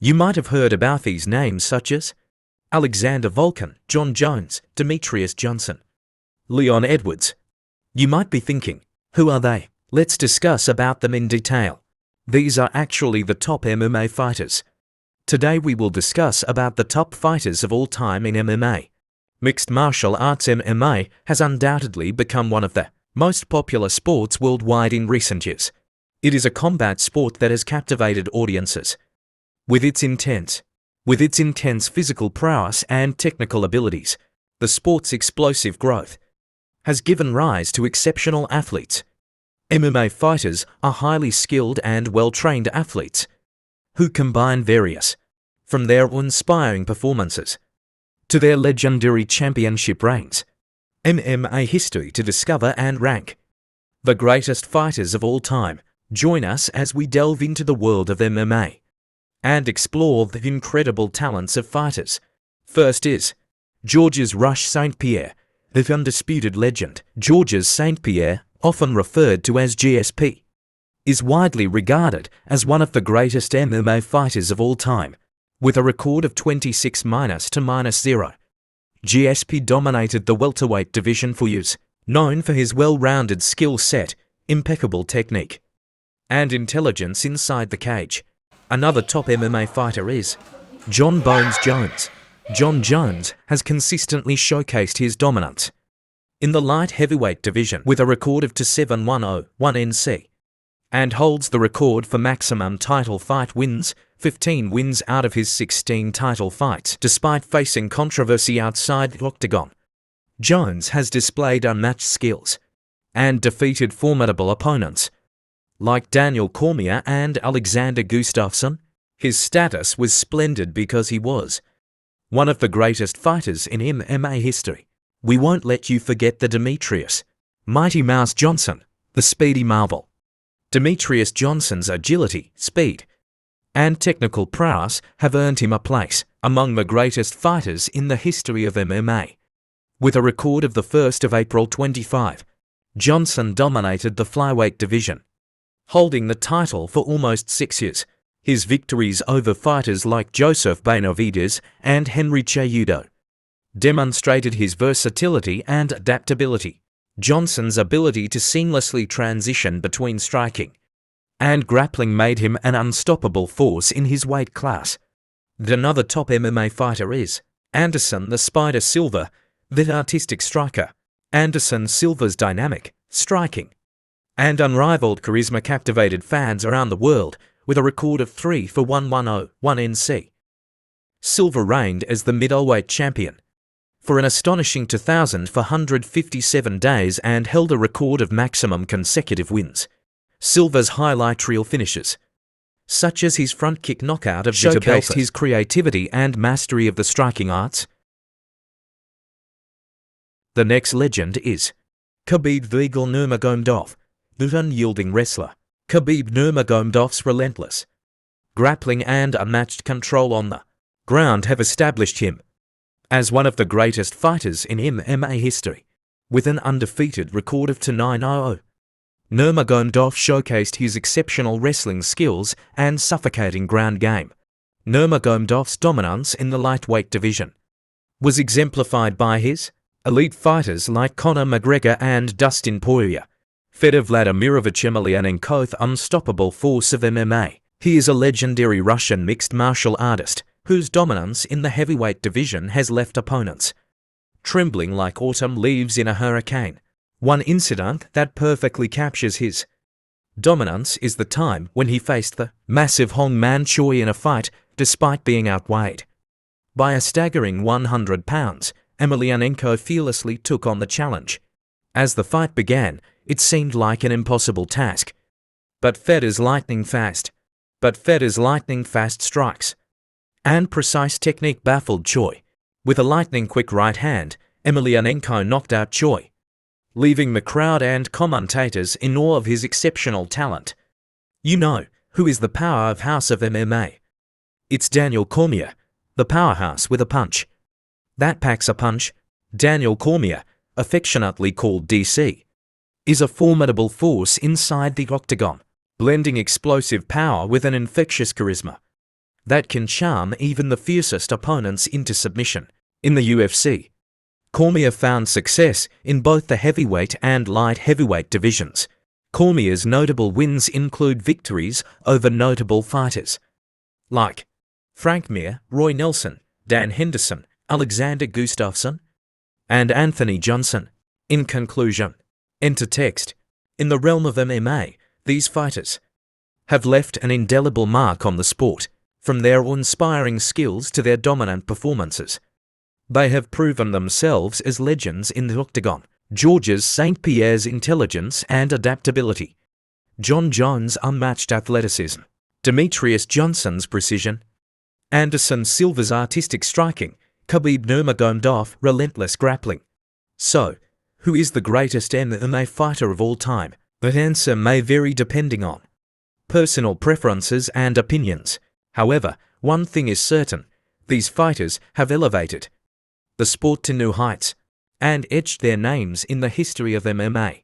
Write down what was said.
You might have heard about these names such as Alexander Volkan, John Jones, Demetrius Johnson, Leon Edwards. You might be thinking, who are they? Let's discuss about them in detail. These are actually the top MMA fighters. Today we will discuss about the top fighters of all time in MMA. Mixed martial arts MMA has undoubtedly become one of the most popular sports worldwide in recent years. It is a combat sport that has captivated audiences. With its intense physical prowess and technical abilities, the sport's explosive growth has given rise to exceptional athletes. MMA fighters are highly skilled and well-trained athletes who combine various, from their inspiring performances to their legendary championship reigns, MMA history to discover and rank the greatest fighters of all time. Join us as we delve into the world of MMA and explore the incredible talents of fighters. First is Georges Rush St. Pierre, the undisputed legend. Georges St. Pierre, often referred to as GSP, is widely regarded as one of the greatest MMA fighters of all time. With a record of 26-0. GSP dominated the welterweight division for years, known for his well-rounded skill set, impeccable technique, and intelligence inside the cage. Another top MMA fighter is Jon Bones Jones. Jon Jones has consistently showcased his dominance in the light heavyweight division with a record of 27-1-0, 1 NC, and holds the record for maximum title fight wins, 15 wins out of his 16 title fights. Despite facing controversy outside the octagon, Jones has displayed unmatched skills and defeated formidable opponents like Daniel Cormier and Alexander Gustafsson. His status was splendid because he was one of the greatest fighters in MMA history. We won't let you forget the Demetrius Mighty Mouse Johnson, the speedy marvel. Demetrius Johnson's agility, speed, and technical prowess have earned him a place among the greatest fighters in the history of MMA. With a record of the 1st of April 25, Johnson dominated the flyweight division, holding the title for almost 6 years. His victories over fighters like Joseph Benavidez and Henry Cejudo demonstrated his versatility and adaptability. Johnson's ability to seamlessly transition between striking and grappling made him an unstoppable force in his weight class. Another top MMA fighter is Anderson the Spider Silva, the artistic striker. Anderson Silva's dynamic, striking, and unrivaled charisma captivated fans around the world with a record of 3-1-1-0, 1 NC. Silva reigned as the middleweight champion for an astonishing 2,457 days and held a record of maximum consecutive wins. Silva's highlight reel finishes, such as his front kick knockout of showcased his creativity and mastery of the striking arts. The next legend is Khabib Vigil Nurmagomedov, the unyielding wrestler. Khabib Nurmagomedov's relentless grappling and unmatched control on the ground have established him as one of the greatest fighters in MMA history. With an undefeated record of 9-0, Nurmagomedov showcased his exceptional wrestling skills and suffocating ground game. Nurmagomedov's dominance in the lightweight division was exemplified by his elite fighters like Conor McGregor and Dustin Poirier, Fedor Vladimirovich Emelianenko's unstoppable force of MMA. He is a legendary Russian mixed martial artist whose dominance in the heavyweight division has left opponents trembling like autumn leaves in a hurricane. One incident that perfectly captures his dominance is the time when he faced the massive Hong Man Choi in a fight despite being outweighed by a staggering 100 pounds. Emelianenko fearlessly took on the challenge. As the fight began, it seemed like an impossible task. But Fedor's lightning fast strikes and precise technique baffled Choi. With a lightning-quick right hand, Emelianenko knocked out Choi, leaving the crowd and commentators in awe of his exceptional talent. You know who is the powerhouse of MMA. It's Daniel Cormier, the powerhouse with a punch that packs a punch. Daniel Cormier, affectionately called DC, is a formidable force inside the octagon, blending explosive power with an infectious charisma. that can charm even the fiercest opponents into submission. In the UFC, Cormier found success in both the heavyweight and light heavyweight divisions. Cormier's notable wins include victories over notable fighters like Frank Mir, Roy Nelson, Dan Henderson, Alexander Gustafsson, and Anthony Johnson. In conclusion, enter text. In the realm of MMA, these fighters have left an indelible mark on the sport, from their inspiring skills to their dominant performances. They have proven themselves as legends in the octagon. Georges St. Pierre's intelligence and adaptability, Jon Jones' unmatched athleticism, Demetrius Johnson's precision, Anderson Silva's artistic striking, Khabib Nurmagomedov's relentless grappling. So, who is the greatest MMA fighter of all time? The answer may vary depending on personal preferences and opinions. However, one thing is certain: these fighters have elevated the sport to new heights and etched their names in the history of MMA.